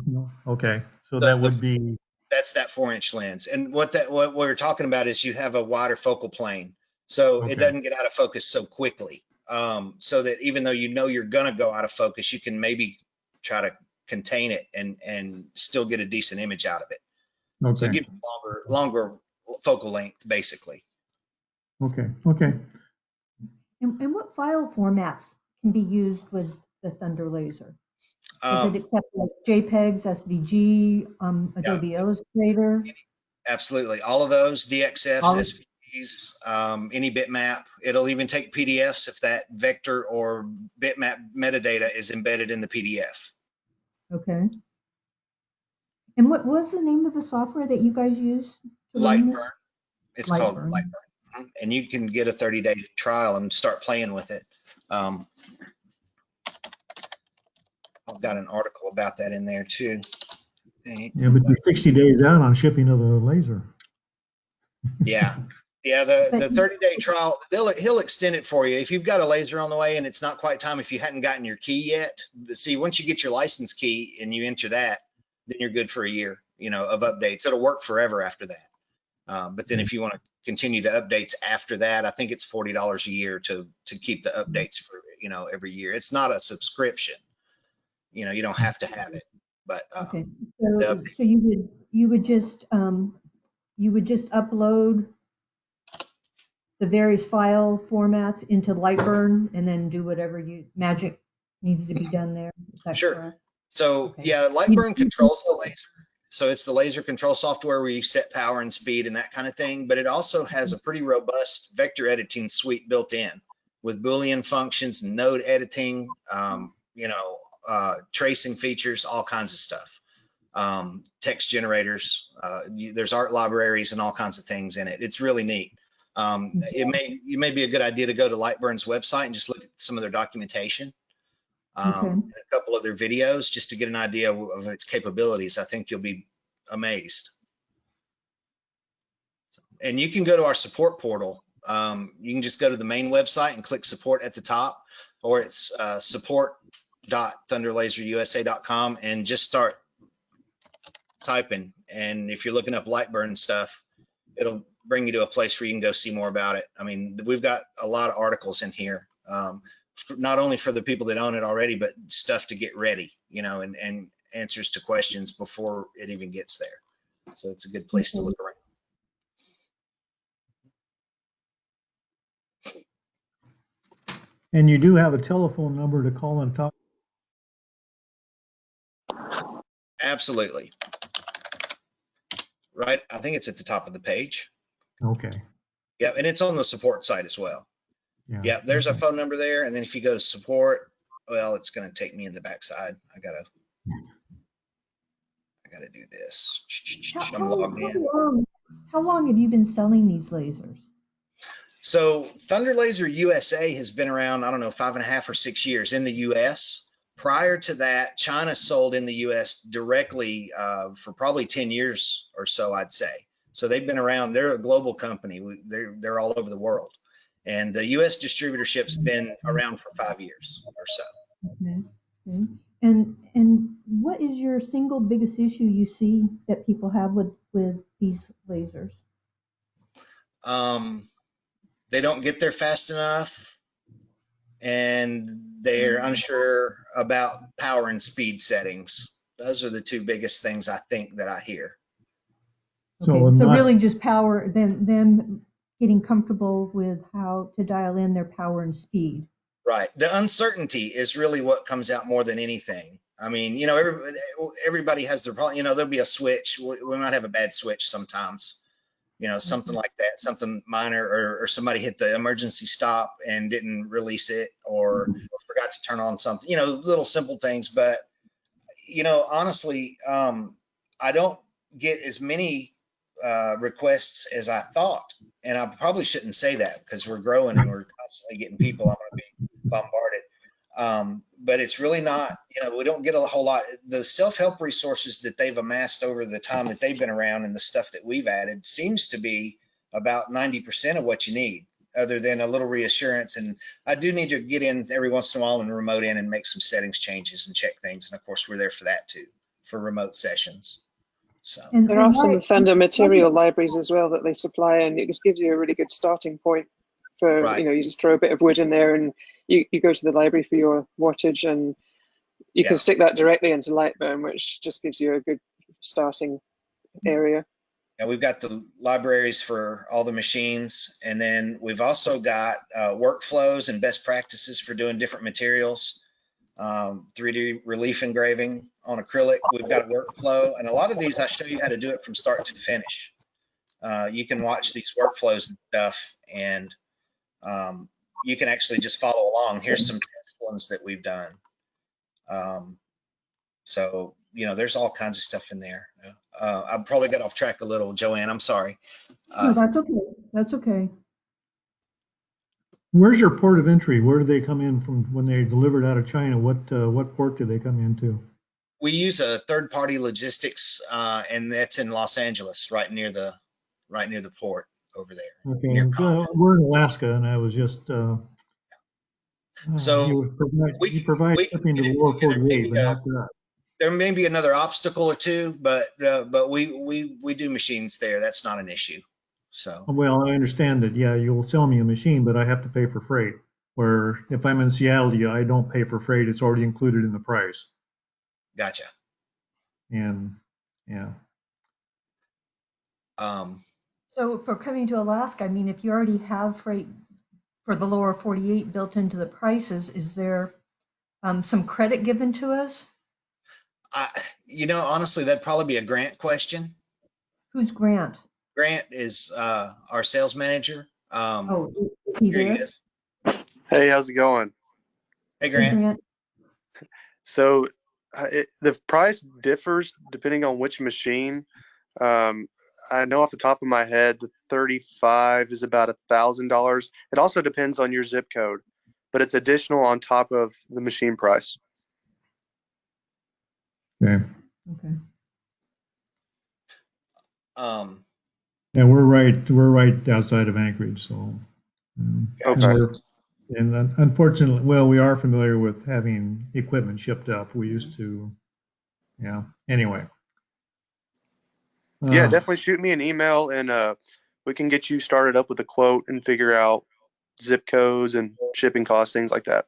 Okay. So that would be. That's that 4-inch lens. And what we're talking about is you have a wider focal plane, so it doesn't get out of focus so quickly. So that even though you're gonna go out of focus, you can maybe try to contain it and still get a decent image out of it. Okay. So give you longer focal length, basically. Okay. Okay. And what file formats can be used with the Thunder laser? Is it accept like JPEGs, SVG, Adobe Illustrator? Absolutely. All of those, DXFs, SVGs, any bitmap. It'll even take PDFs if that vector or bitmap metadata is embedded in the PDF. Okay. And what was the name of the software that you guys use to learn this? Lightburn. It's called Lightburn. And you can get a 30-day trial and start playing with it. I've got an article about that in there too. Yeah, but you're 60 days out on shipping of the laser. Yeah. Yeah, the 30-day trial, he'll extend it for you. If you've got a laser on the way and it's not quite time, if you hadn't gotten your key yet, see, once you get your license key and you enter that, then you're good for a year, of updates. It'll work forever after that. But then if you want to continue the updates after that, I think it's $40 a year to keep the updates for, every year. It's not a subscription. You don't have to have it. But okay. So you would just upload the various file formats into Lightburn and then do whatever magic needs to be done there. Is that sure. Correct? So yeah, Lightburn controls the laser. So it's the laser control software where you set power and speed and that kind of thing. But it also has a pretty robust vector editing suite built in with Boolean functions, node editing, tracing features, all kinds of stuff. Text generators, there's art libraries and all kinds of things in it. It's really neat. It may be a good idea to go to Lightburn's website and just look at some of their documentation. And a couple of their videos just to get an idea of its capabilities. I think you'll be amazed. And you can go to our support portal. You can just go to the main website and click support at the top, or it's support.thunderlaserusa.com and just start typing. And if you're looking up Lightburn stuff, it'll bring you to a place where you can go see more about it. I mean, we've got a lot of articles in here. Not only for the people that own it already, but stuff to get ready, and answers to questions before it even gets there. So it's a good place to look around. And you do have a telephone number to call and talk. Absolutely. right? I think it's at the top of the page. Okay. Yeah, and it's on the support site as well. Yeah. Yeah, there's a Okay. phone number there, and then if you go to support, well, it's going to take me in the backside. I gotta do this. I'm logged in. How long have you been selling these lasers? So Thunder Laser USA has been around, I don't know, 5.5 or 6 years in the US. Prior to that, China sold in the US directly for probably 10 years or so, I'd say. So they've been around. They're a global company. They're all over the world. And the US distributorship's been around for 5 years or so. Okay. Okay. And what is your single biggest issue you see that people have with these lasers? They don't get there fast enough, and they're unsure about power and speed settings. Those are the two biggest things I think that I hear. So Okay, so not- really just power, them getting comfortable with how to dial in their power and speed. Right. The uncertainty is really what comes out more than anything. I mean, you know, everybody has their problem. You know, there'll be a switch. We might have a bad switch sometimes, you know, something like that, something minor, or somebody hit the emergency stop and didn't release it, or forgot to turn on something, you know, little simple things. But, you know, honestly, I don't get as many requests as I thought. And I probably shouldn't say that because we're growing and we're constantly getting people. I'm going to be bombarded. But it's really not, you know, we don't get a whole lot. The self-help resources that they've amassed over the time that they've been around and the stuff that we've added seems to be about 90% of what you need, other than a little reassurance. And I do need to get in every once in a while and remote in and make some settings changes and check things. And of course, we're there for that too, for remote sessions. So There are some Thunder material libraries as well that they supply, and it just gives you a really good starting point for, right. you know, you just throw a bit of wood in there and you go to the library for your wattage, and you can stick that directly into Lightburn, which just gives you a good starting area. And we've got the libraries for all the machines. And then we've also got workflows and best practices for doing different materials. 3D relief engraving on acrylic. We've got a workflow, and a lot of these I show you how to do it from start to finish. You can watch these workflows and stuff, and you can actually just follow along. Here's some test ones that we've done. So, you know, there's all kinds of stuff in there. I probably got off track a little, Joanne. I'm sorry. No, that's okay. That's okay. Where's your port of entry? Where do they come in from when they delivered out of China? What port do they come into? We use a third-party logistics, and that's in Los Angeles, right near the port over there. Okay, Near we're in Alaska, and I was just so you provide shipping to the lower 48, but not that. There may be another obstacle or two, but we do machines there. That's not an issue. So well, I understand that. Yeah, you'll sell me a machine, but I have to pay for freight. Where if I'm in Seattle, I don't pay for freight; it's already included in the price. Gotcha. And yeah. So for coming to Alaska, I mean, if you already have freight for the lower 48 built into the prices, is there some credit given to us? You know, honestly, that'd probably be a Grant question. Who's Grant? Grant is our sales manager. Oh, here he is. Hey, how's it going? Hey, Grant. Hey, Grant. So the price differs depending on which machine. I know off the top of my head, the 35 is about $1,000. It also depends on your zip code, but it's additional on top of the machine price. Okay. Okay. Yeah, we're right outside of Anchorage, so. Okay. And unfortunately, well, we are familiar with having equipment shipped up. We used to, yeah. Anyway. Yeah, definitely shoot me an email, and we can get you started up with a quote and figure out zip codes and shipping costs, things like that.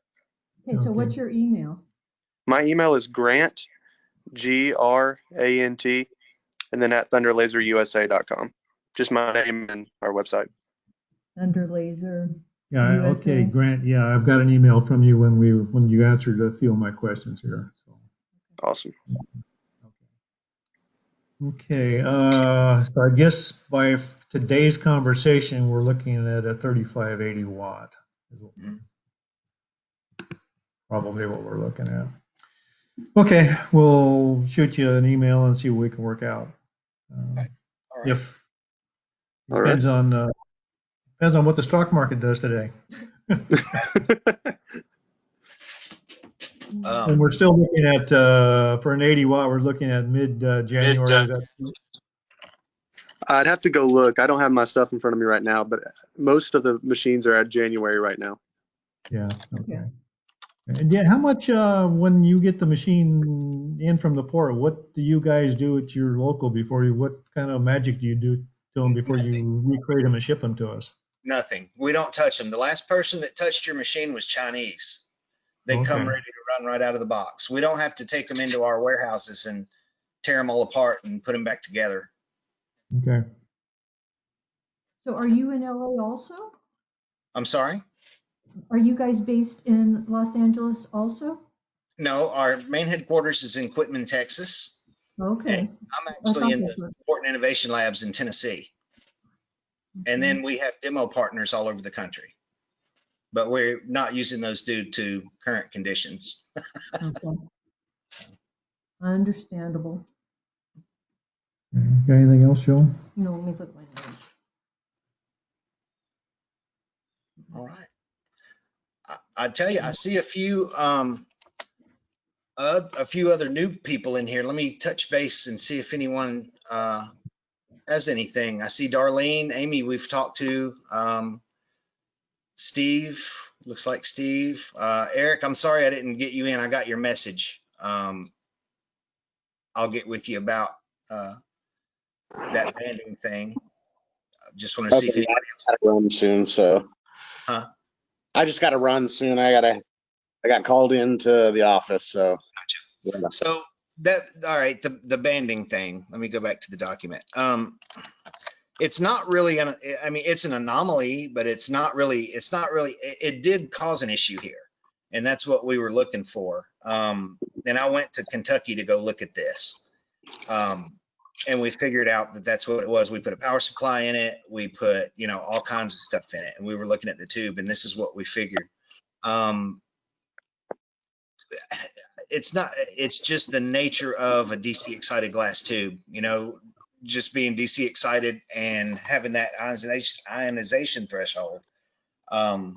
Okay, so what's your email? My email is Grant, Grant, and then at thunderlaserusa.com. Just my name and our website. Thunderlaser. Yeah, USA. okay, Grant. Yeah, I've got an email from you when you answered a few of my questions here. So. Awesome. Okay. Okay, so I guess by today's conversation, we're looking at a 3580 watt. Probably what we're looking at. Okay, we'll shoot you an email and see what we can work out. All right. If All right. depends on what the stock market does today. And we're still looking at for an 80 watt, we're looking at mid January. I'd have to go look. I don't have my stuff in front of me right now, but most of the machines are at January right now. Yeah. Okay. And yeah, how much when you get the machine in from the port, what do you guys do at your local before you? What kind of magic do you do to them before you recreate them and ship them to us? Nothing. We don't touch them. The last person that touched your machine was Chinese. They come ready to run right out of the box. We don't have to take them into our warehouses and tear them all apart and put them back together. Okay. So are you in LA also? I'm sorry? Are you guys based in Los Angeles also? No, our main headquarters is in Quitman, Texas. Okay. And I'm actually in the Support and Innovation Labs in Tennessee. And then we have demo partners all over the country. But we're not using those due to current conditions. Okay. Understandable. Got anything else, Joe? No, let me look at my notes. All right. I tell you, I see a few other new people in here. Let me touch base and see if anyone has anything. I see Darlene, Amy, we've talked to. Steve, looks like Steve. Eric, I'm sorry I didn't get you in. I got your message. I'll get with you about that banding thing. Just want to see if anybody else. I gotta run soon, so. Huh? I just got to run soon. I got called into the office, so. Gotcha. Yeah. So all right, the banding thing. Let me go back to the document. It's not really I mean, it's an anomaly, but it's not really, it did cause an issue here. And that's what we were looking for. And I went to Kentucky to go look at this. And we figured out that that's what it was. We put a power supply in it. We put, all kinds of stuff in it. And we were looking at the tube, and this is what we figured. It's just the nature of a DC excited glass tube, just being DC excited and having that ionization threshold. I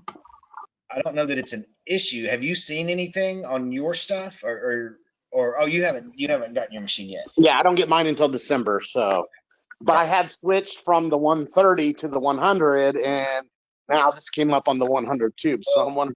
don't know that it's an issue. Have you seen anything on your stuff or oh, you haven't gotten your machine yet? Yeah, I don't get mine until December, so. But I had switched from the 130 to the 100, and now this came up on the 100 tube. So I'm wondering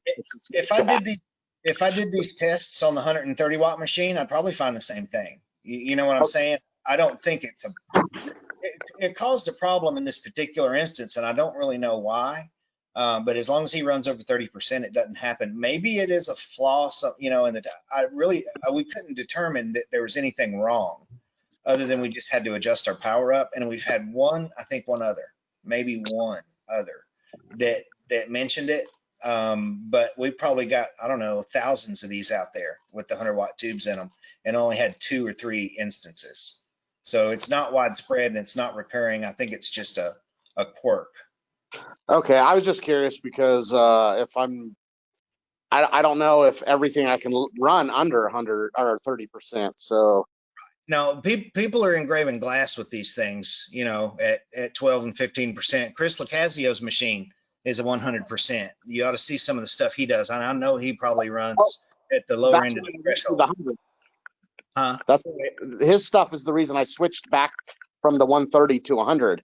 if I did these tests on the 130 watt machine, I'd probably find the same thing. You know what I'm saying? I don't think it caused a problem in this particular instance, and I don't really know why. But as long as he runs over 30%, it doesn't happen. Maybe it is a flaw, we couldn't determine that there was anything wrong other than we just had to adjust our power up. And we've had one other that mentioned it. But we probably got, I don't know, thousands of these out there with the 100 watt tubes in them and only had 2 or 3 instances. So it's not widespread and it's not recurring. I think it's just a quirk. Okay, I was just curious because I don't know if everything I can run under 100 or 30%. So no, people are engraving glass with these things, at 12 and 15%. Chris Lacasio's machine is a 100%. You ought to see some of the stuff he does. And I know he probably runs at the lower end of the threshold. That's his stuff is the reason I switched back from the 130 to 100.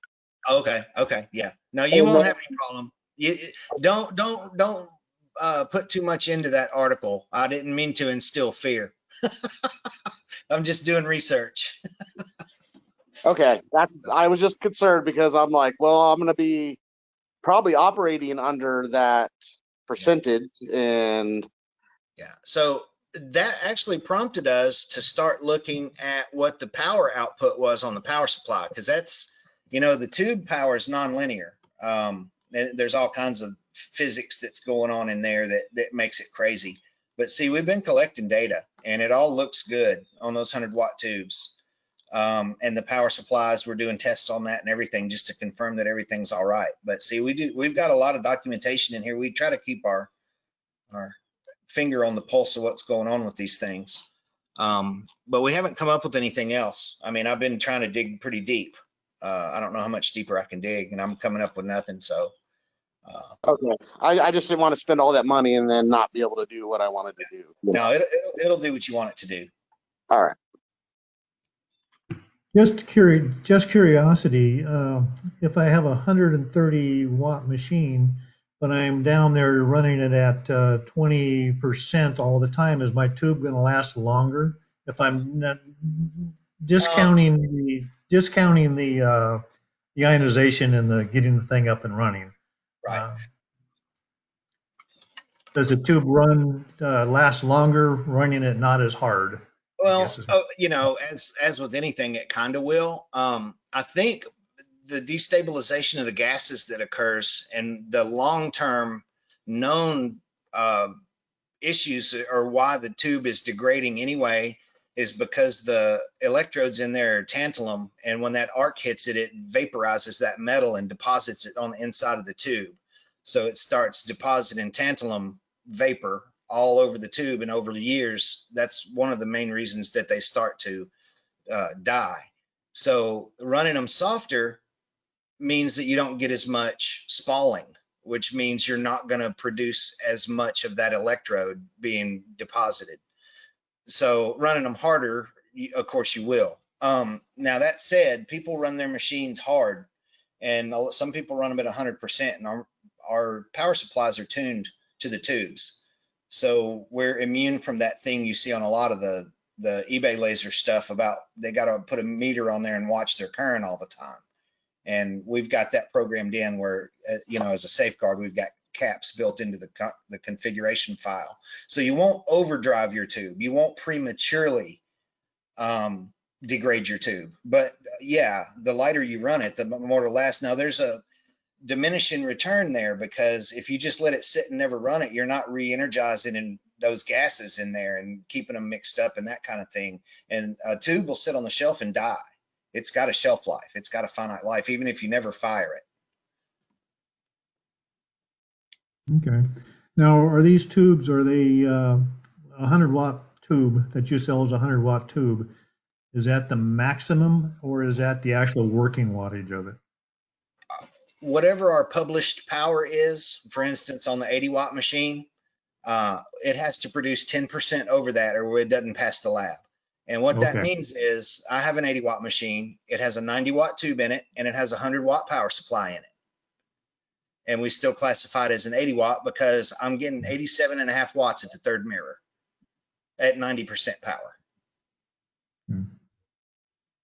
Okay, yeah. No, you won't have any problem. You don't put too much into that article. I didn't mean to instill fear. I'm just doing research. Okay, I was just concerned because I'm like, well, I'm going to be probably operating under that percentage, and yeah. So that actually prompted us to start looking at what the power output was on the power supply, because that's, the tube power is nonlinear. There's all kinds of physics that's going on in there that makes it crazy. But see, we've been collecting data and it all looks good on those 100 watt tubes. And the power supplies, we're doing tests on that and everything just to confirm that everything's all right. But see, we've got a lot of documentation in here. We try to keep our finger on the pulse of what's going on with these things. But we haven't come up with anything else. I mean, I've been trying to dig pretty deep. I don't know how much deeper I can dig, and I'm coming up with nothing. So, Okay. I just didn't want to spend all that money and then not be able to do what I wanted to do. no, it'll do what you want it to do. All right. Just curiosity, if I have a 130 watt machine, but I'm down there running it at 20% all the time, is my tube going to last longer? If I'm not discounting the ionization and the getting the thing up and running. Right. Does the tube last longer running it not as hard? Well, you know, as with anything, it kind of will. I think the destabilization of the gases that occurs and the long-term known issues, or why the tube is degrading anyway, is because the electrodes in there are tantalum, and when that arc hits it, it vaporizes that metal and deposits it on the inside of the tube. So it starts depositing tantalum vapor all over the tube, and over the years, that's one of the main reasons that they start to die. So running them softer means that you don't get as much spalling, which means you're not going to produce as much of that electrode being deposited. So running them harder, of course you will. Now that said, people run their machines hard, and some people run them at 100%, and our power supplies are tuned to the tubes. So we're immune from that thing you see on a lot of the eBay laser stuff about they got to put a meter on there and watch their current all the time. And we've got that programmed in where, you know, as a safeguard, we've got caps built into the configuration file. So you won't overdrive your tube. You won't prematurely degrade your tube. But yeah, the lighter you run it, the more it'll last. Now there's a diminishing return there, because if you just let it sit and never run it, you're not re-energizing in those gases in there and keeping them mixed up and that kind of thing. And a tube will sit on the shelf and die. It's got a shelf life. It's got a finite life, even if you never fire it. Okay. Now, are these tubes, are they a 100 watt tube that you sell as a 100 watt tube? Is that the maximum, or is that the actual working wattage of it? Whatever our published power is, for instance, on the 80 watt machine, it has to produce 10% over that, or it doesn't pass the lab. And what that means is I have an 80 watt machine. It has a 90 watt tube in it, and it has a 100 watt power supply in it. And we still classify it as an 80 watt because I'm getting 87.5 watts at the third mirror at 90% power.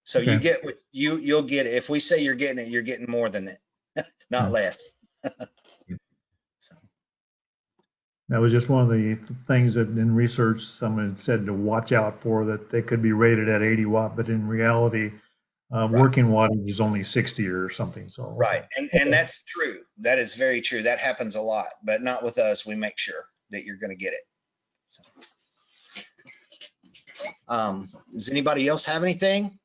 So you get what you'll get. If we say you're getting it, you're getting more than it, not less. So. That was just one of the things that in research someone said to watch out for, that they could be rated at 80 watt, but in reality, working wattage is only 60 or something. So right, and that's true. That is very true. That happens a lot, but not with us. We make sure that you're going to get it. So. Does anybody else have anything?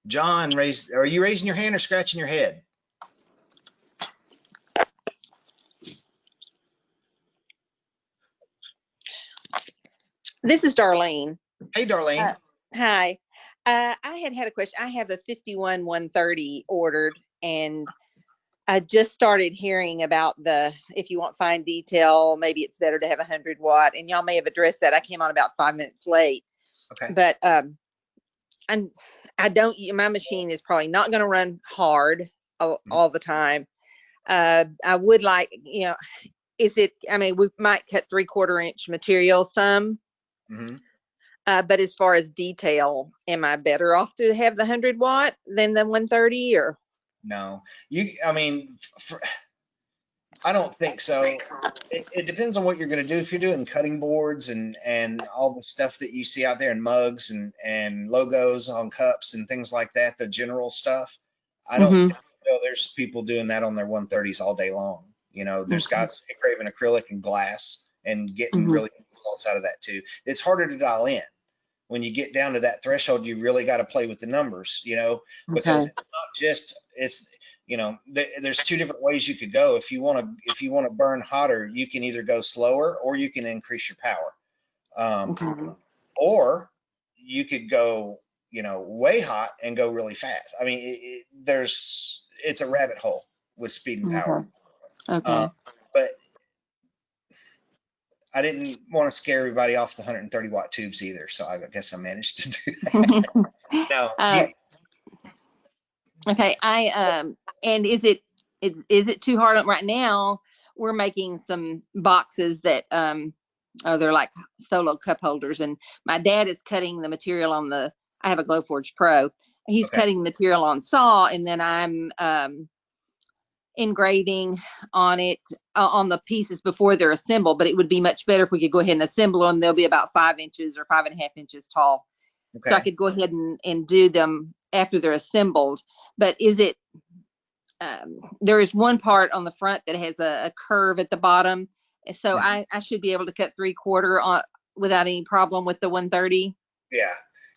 John, are you raising your hand or scratching your head? This is Darlene. Hey, Darlene. Hi. I had a question. I have a 51-130 ordered, and I just started hearing about if you want fine detail, maybe it's better to have 100 watt. And y'all may have addressed that. I came on about 5 minutes late. Okay. But my machine is probably not going to run hard all the time. I would like, we might cut 3/4 inch material some. Mm-hmm. But as far as detail, am I better off to have the 100 watt than the 130, or? No, I don't think so. It depends on what you're going to do. If you're doing cutting boards and all the stuff that you see out there in mugs and logos on cups and things like that, the general stuff, I don't think there's people doing that on their 130s all day long. You know, there's guys engraving acrylic and glass and getting really good results out of that too. It's harder to dial in. when you get down to that threshold, you really got to play with the numbers, because Okay. it's not just, there's two different ways you could go. If you want to burn hotter, you can either go slower or you can increase your power. Okay. Or you could go, way hot and go really fast. I mean, it's a rabbit hole with speed and power. Okay. But I didn't want to scare everybody off the 130 watt tubes either, so I guess I managed to do that. No, Okay. And is it too hard on right now? We're making some boxes that they're like solo cup holders, and my dad is cutting the material on I have a Glowforge Pro. He's Okay. cutting material on saw, and then I'm engraving on it on the pieces before they're assembled. But it would be much better if we could go ahead and assemble them. They'll be about 5 inches or 5.5 inches tall. Okay. So I could go ahead and do them after they're assembled. But is it, there is one part on the front that has a curve at the bottom. So I should be able to cut 3/4 without any problem with the 130.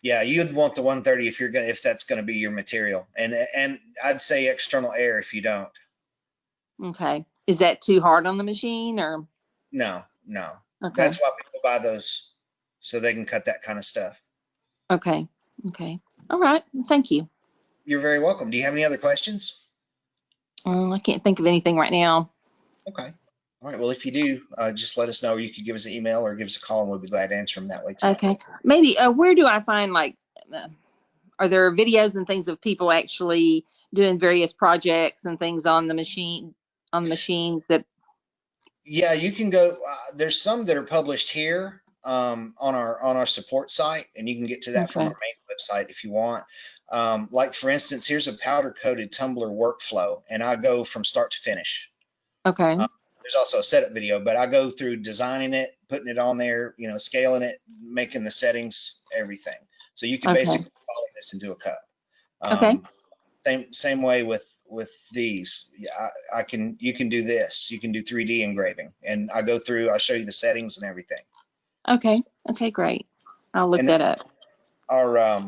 Yeah, you'd want the 130 if that's gonna be your material. And I'd say external air if you don't. Okay. Is that too hard on the machine or? No. Okay. That's why people buy those, so they can cut that kind of stuff. Okay. All right. Thank you. You're very welcome. Do you have any other questions? I can't think of anything right now. Okay. All right. Well, if you do, just let us know. You could give us an email or give us a call, and we'll be glad to answer them that way too. Okay. Maybe where do I find are there videos and things of people actually doing various projects and things on the machines that? Yeah, you can go. There's some that are published here on our support site, and you can get to that from our main website if you want. Like for instance, here's a powder coated tumbler workflow, and I go from start to finish. Okay. There's also a setup video, but I go through designing it, putting it on there, scaling it, making the settings, everything. So you can basically follow this into a cup. Same way with these. Yeah, you can do this. You can do 3D engraving, and I go through. I show you the settings and everything. Okay, great. I'll look that up. Our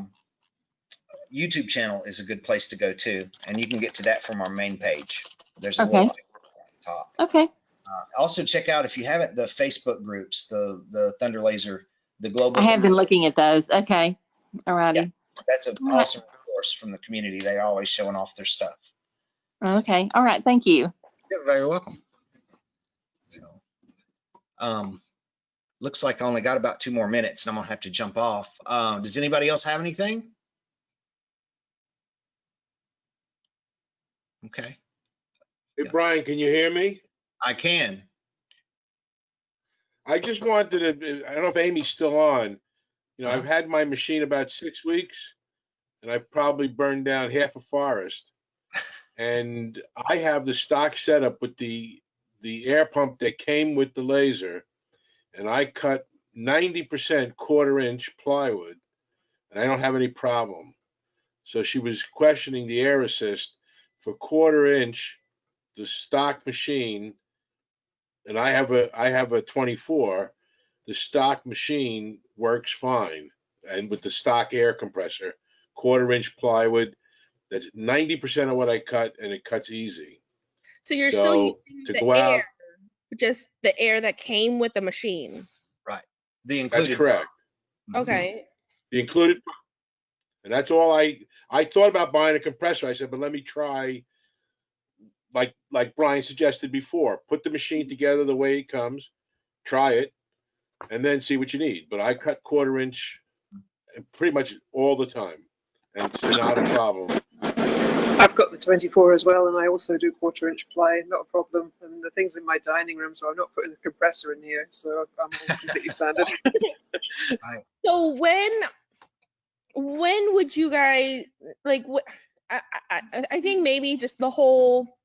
YouTube channel is a good place to go too, and you can get to that from our main page. There's a little icon at the top. Okay. Also check out, if you haven't, the Facebook groups, the Thunder Laser, the global. I have been looking at those. Okay. All righty. Yeah, that's an awesome resource from the community. They're always showing off their stuff. Okay. All right. Thank you. You're very welcome. So, looks like I only got about 2 more minutes, and I'm gonna have to jump off. Does anybody else have anything? Okay. Hey, Brian, can you hear me? I can. I just wanted to, I don't know if Amy's still on. I've had my machine about 6 weeks, and I've probably burned down half a forest. And I have the stock setup with the air pump that came with the laser, and I cut 90% 1/4 inch plywood, and I don't have any problem. So she was questioning the air assist for 1/4 inch, the stock machine, and I have a 24. The stock machine works fine, and with the stock air compressor, 1/4 inch plywood, that's 90% of what I cut, and it cuts easy. So you're still using to the go out, air, just the air that came with the machine. Right. The included. That's correct. Okay. The included, and that's all I thought about buying a compressor. I said, but let me try, like Brian suggested before, put the machine together the way it comes, try it, and then see what you need. But I cut 1/4 inch pretty much all the time, and it's not a problem. I've got the 24 as well, and I also do 1/4 inch ply, not a problem. And the thing's in my dining room, so I'm not putting a compressor in here, so I'm all completely standard. So when would you guys I think maybe just the whole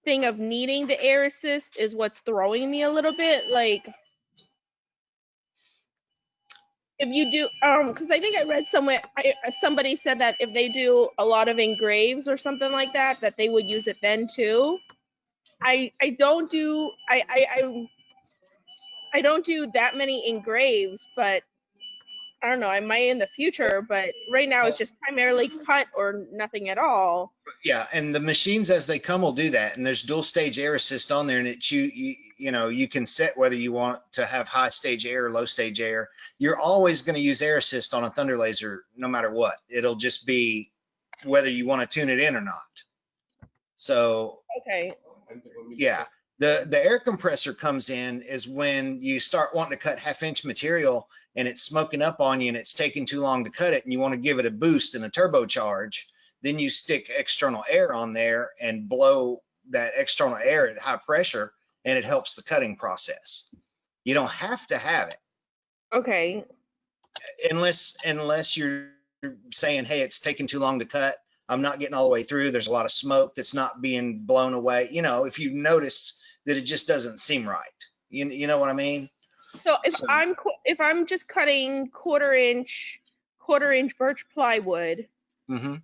thing of needing the air assist is what's throwing me a little bit. Like, if you do, because I think I read somewhere, somebody said that if they do a lot of engraves or something like that, that they would use it then too. I don't do I don't do that many engraves, but I don't know, I might in the future, but right now it's just primarily cut or nothing at all. Yeah, and the machines as they come will do that. And there's dual stage air assist on there, and you know, you can set whether you want to have high stage air or low stage air. You're always going to use air assist on a Thunder Laser no matter what. It'll just be whether you want to tune it in or not. So Okay. yeah, the air compressor comes in is when you start wanting to cut 1/2 inch material and it's smoking up on you and it's taking too long to cut it and you want to give it a boost and a turbocharge. Then you stick external air on there and blow that external air at high pressure, and it helps the cutting process. You don't have to have it Okay. unless you're saying, hey, it's taking too long to cut. I'm not getting all the way through. There's a lot of smoke that's not being blown away. You know, if you notice that it just doesn't seem right, you know what I mean? So if So, I'm just cutting quarter-inch birch plywood, mm-hmm,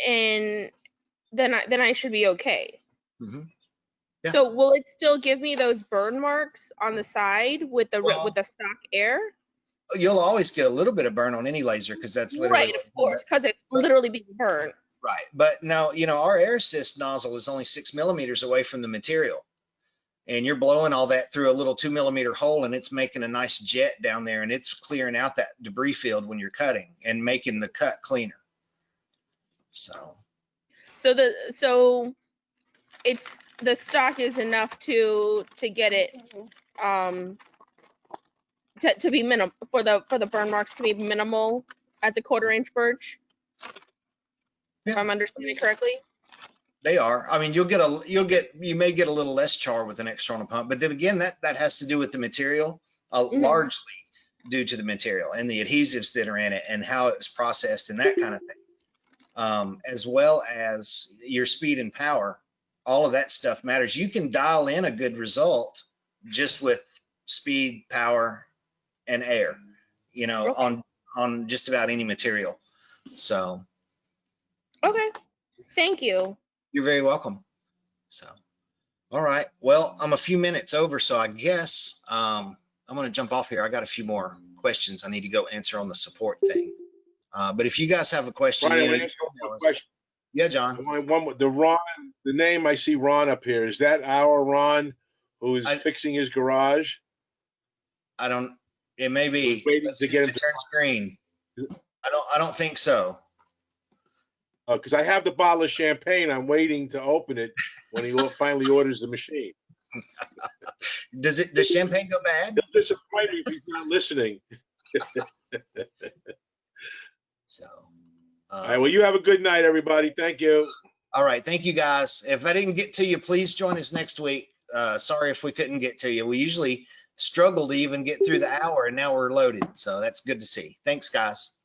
and then I should be okay. mm-hmm. Yeah. So will it still give me those burn marks on the side with the Well, stock air? you'll always get a little bit of burn on any laser because that's literally Right, what of course, because it's but literally being burnt. right. But now, you know, our air assist nozzle is only 6 millimeters away from the material. And you're blowing all that through a little 2 millimeter hole, and it's making a nice jet down there, and it's clearing out that debris field when you're cutting and making the cut cleaner. So So it's the stock is enough to get it to be minimal for the burn marks to be minimal at the quarter-inch birch, if yeah, I'm understanding correctly. they are. I mean, you may get a little less char with an external pump, but then again, that has to do with the material, largely due to the material and the adhesives that are in it and how it's processed and that kind of thing, as well as your speed and power. All of that stuff matters. You can dial in a good result just with speed, power, and air, you know, Okay. on just about any material. So Okay. Thank you. you're very welcome. So, all right. Well, I'm a few minutes over, so I guess I'm going to jump off here. I got a few more questions I need to go answer on the support thing. But if you guys have a question, Right, I you know, want you to ask you email one us. question. Yeah, I John. want one more. The Ron, the name I see Ron up here, is that our Ron who is I, fixing his garage? I don't. It may I was be. waiting Let's to see if get him it to turns green. I don't think so. because I have the bottle of champagne. I'm waiting to open it when he finally orders the machine. Does champagne go bad? He'll disappoint me if he's not listening. So, All right. Well, you have a good night, everybody. Thank you. all right. Thank you, guys. If I didn't get to you, please join us next week. Sorry if we couldn't get to you. We usually struggle to even get through the hour, and now we're loaded. So that's good to see. Thanks, guys.